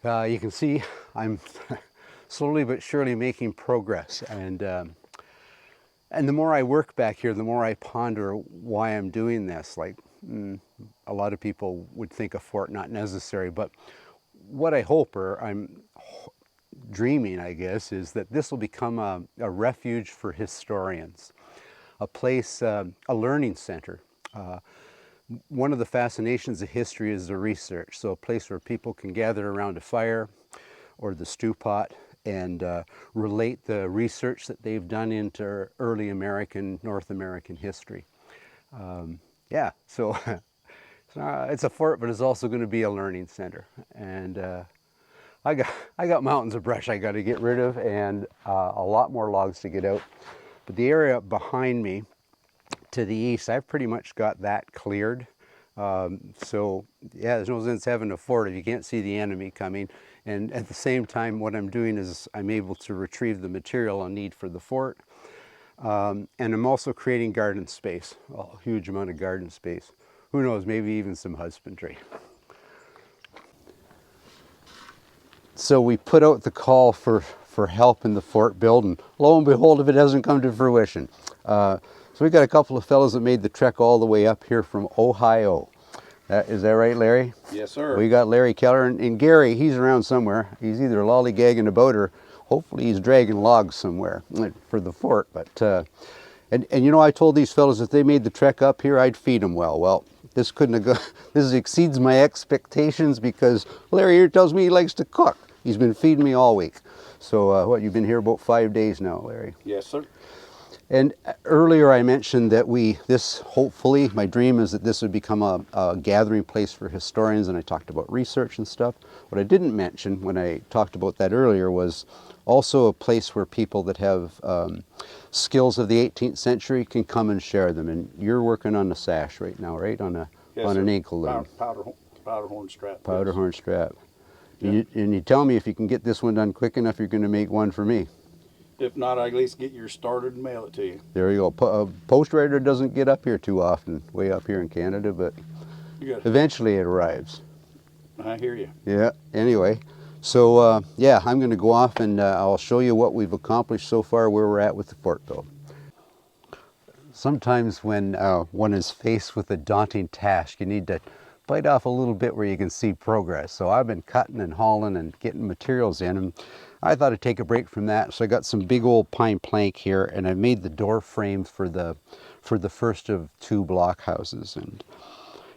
You can see I'm slowly but surely making progress, and the more I work back here, the more I ponder why I'm doing this. Like, a lot of people would think a fort not necessary, but what I hope, or I'm dreaming, I guess, is that this will become a refuge for historians, a place, a learning center. One of the fascinations of history is the research, so a place where people can gather around a fire or the stew pot and relate the research that they've done into early American, North American history. Yeah, so it's a fort, but it's also going to be a learning center. And I got mountains of brush I got to get rid of, and a lot more logs to get out. But the area behind me to the east, I've pretty much got that cleared. So yeah, there's no sense having a fort if you can't see the enemy coming. And at the same time, what I'm doing is I'm able to retrieve the material I'll need for the fort. And I'm also creating garden space, a huge amount of garden space. Who knows, maybe even some husbandry. So we put out the call for help in the fort build, and lo and behold, if it hasn't come to fruition. So we got a couple of fellows that made the trek all the way up here from Ohio. Is that right, Larry? Yes, sir. We got Larry Keller, and Gary, he's around somewhere. He's either lollygagging about, or hopefully he's dragging logs somewhere for the fort. But and you know, I told these fellows if they made the trek up here, I'd feed them well. Well, this couldn't have gone. This exceeds my expectations, because Larry here tells me he likes to cook. He's been feeding me all week. So what, you've been here about 5 days now, Larry? Yes, sir. And earlier I mentioned that hopefully, my dream is that this would become a gathering place for historians, and I talked about research and stuff. What I didn't mention when I talked about that earlier was also a place where people that have skills of the 18th century can come and share them. And you're working on a sash right now, right? On an ankle loom. Powder horn strap. Powder horn strap. Yep. And you tell me if you can get this one done quick enough, you're going to make one for me. If not, I at least get yours started and mail it to you. There you go. Post Rider doesn't get up here too often, way up here in Canada, but eventually it arrives. I hear you. Yeah, anyway. So, yeah, I'm going to go off and I'll show you what we've accomplished so far, where we're at with the fort, though. Sometimes when one is faced with a daunting task, you need to bite off a little bit where you can see progress. So I've been cutting and hauling and getting materials in, and I thought I'd take a break from that. So I got some big old pine plank here, and I made the door frames for the first of 2 blockhouses. And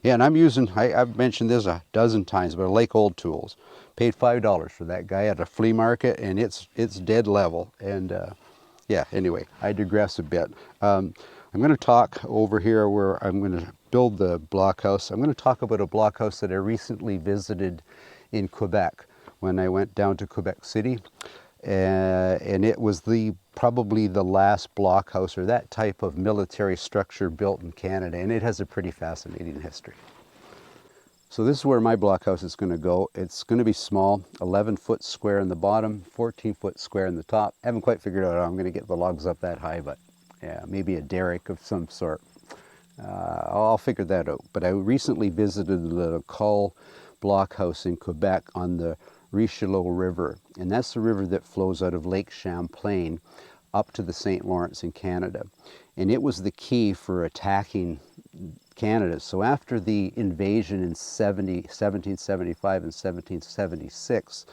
yeah, and I'm using, I've mentioned this a dozen times, but I like old tools. Paid $5 for that guy at a flea market, and it's dead level. And yeah, anyway, I digress a bit. I'm going to talk over here where I'm going to build the blockhouse. I'm going to talk about a blockhouse that I recently visited in Quebec when I went down to Quebec City. And it was probably the last blockhouse or that type of military structure built in Canada, and it has a pretty fascinating history. So this is where my blockhouse is going to go. It's going to be small, 11-foot square in the bottom, 14-foot square in the top. I haven't quite figured out how I'm going to get the logs up that high, but yeah, maybe a derrick of some sort. I'll figure that out. But I recently visited the Lacolle blockhouse in Quebec on the Richelieu River, and that's the river that flows out of Lake Champlain up to the St. Lawrence in Canada. And it was the key for attacking Canada. So after the invasion in 1775 and 1776,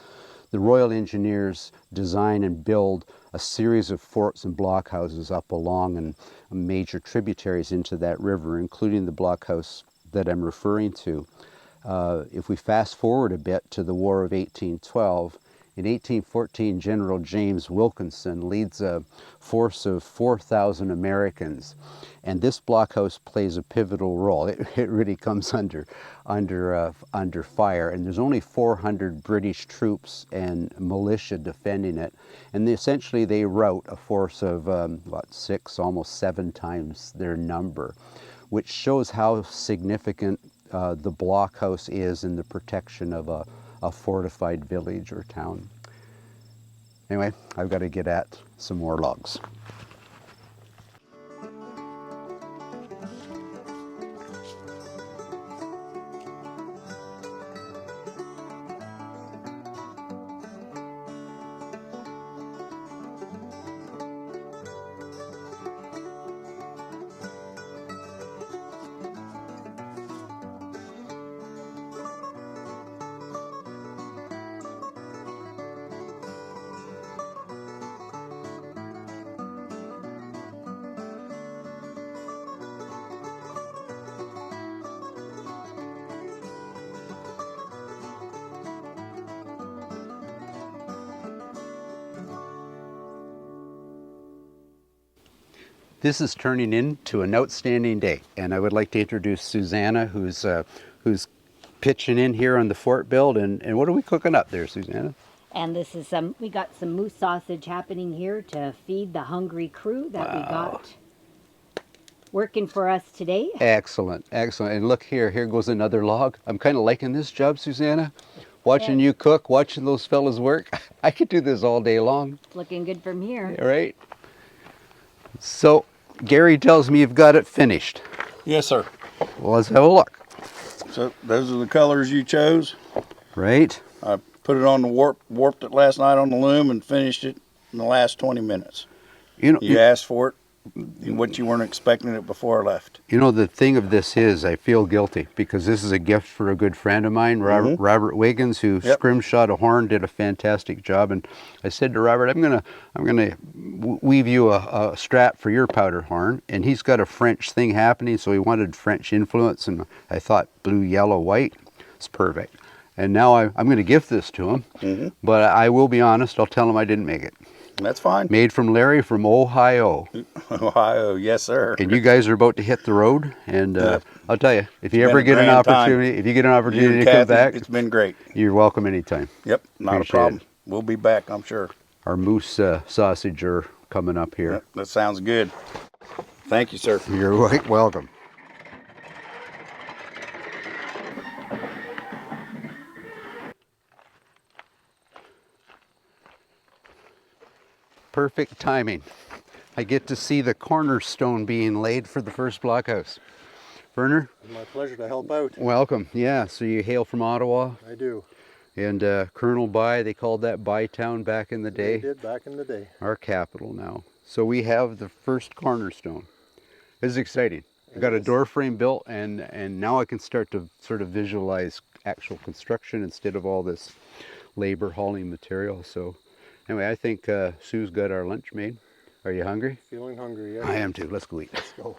the Royal Engineers design and build a series of forts and blockhouses up along and major tributaries into that river, including the blockhouse that I'm referring to. If we fast forward a bit to the War of 1812, in 1814, General James Wilkinson leads a force of 4,000 Americans, and this blockhouse plays a pivotal role. It really comes under fire, and there's only 400 British troops and militia defending it, and essentially they rout a force of about 6, almost 7 times their number, which shows how significant the blockhouse is in the protection of a fortified village or town. Anyway, I've got to get at some more logs. This is turning into an outstanding day, and I would like to introduce Susanna, who's pitching in here on the fort build. And what are we cooking up there, Susanna? And this is we got some moose sausage happening here to feed the hungry crew that we got working for us today. Excellent, excellent. And look here, here goes another log. I'm kind of liking this job, Susanna. Watching you cook, watching those fellas work. I could do this all day long. It's looking good from here. All right. So, Gary tells me you've got it finished. Yes, sir. Well, let's have a look. So those are the colors you chose. Right. I put it on the warped it last night on the loom and finished it in the last 20 minutes. You asked for it, what you weren't expecting it before I left. You know, the thing of this is, I feel guilty because this is a gift for a good friend of mine, Robert Wiggins, who scrimshot a horn, did a fantastic job. And I said to Robert, I'm gonna weave you a strap for your powder horn. And he's got a French thing happening, so he wanted French influence. And I thought blue, yellow, white, it's perfect. And now I'm going to gift this to him. But I will be honest, I'll tell him I didn't make it. That's fine. Made from Larry from Ohio. Ohio, yes, sir. And you guys are about to hit the road. And I'll tell you, if you ever get an opportunity, to come back, it's been great. You're welcome anytime. Yep, not a problem. We'll be back, I'm sure. Our moose sausage are coming up here. Yep, that sounds good. Thank you, sir. You're quite welcome. Perfect timing. I get to see the cornerstone being laid for the first blockhouse. Werner? It's my pleasure to help out. Welcome. Yeah, so you hail from Ottawa? I do. And Colonel By, they called that Bytown back in the day? They did back in the day. Our capital now. So we have the first cornerstone. This is exciting. I got a door frame built, and now I can start to sort of visualize actual construction instead of all this labor hauling material. So anyway, I think Sue's got our lunch made. Are you hungry? Feeling hungry, yeah. I am too. Let's go eat. Let's go.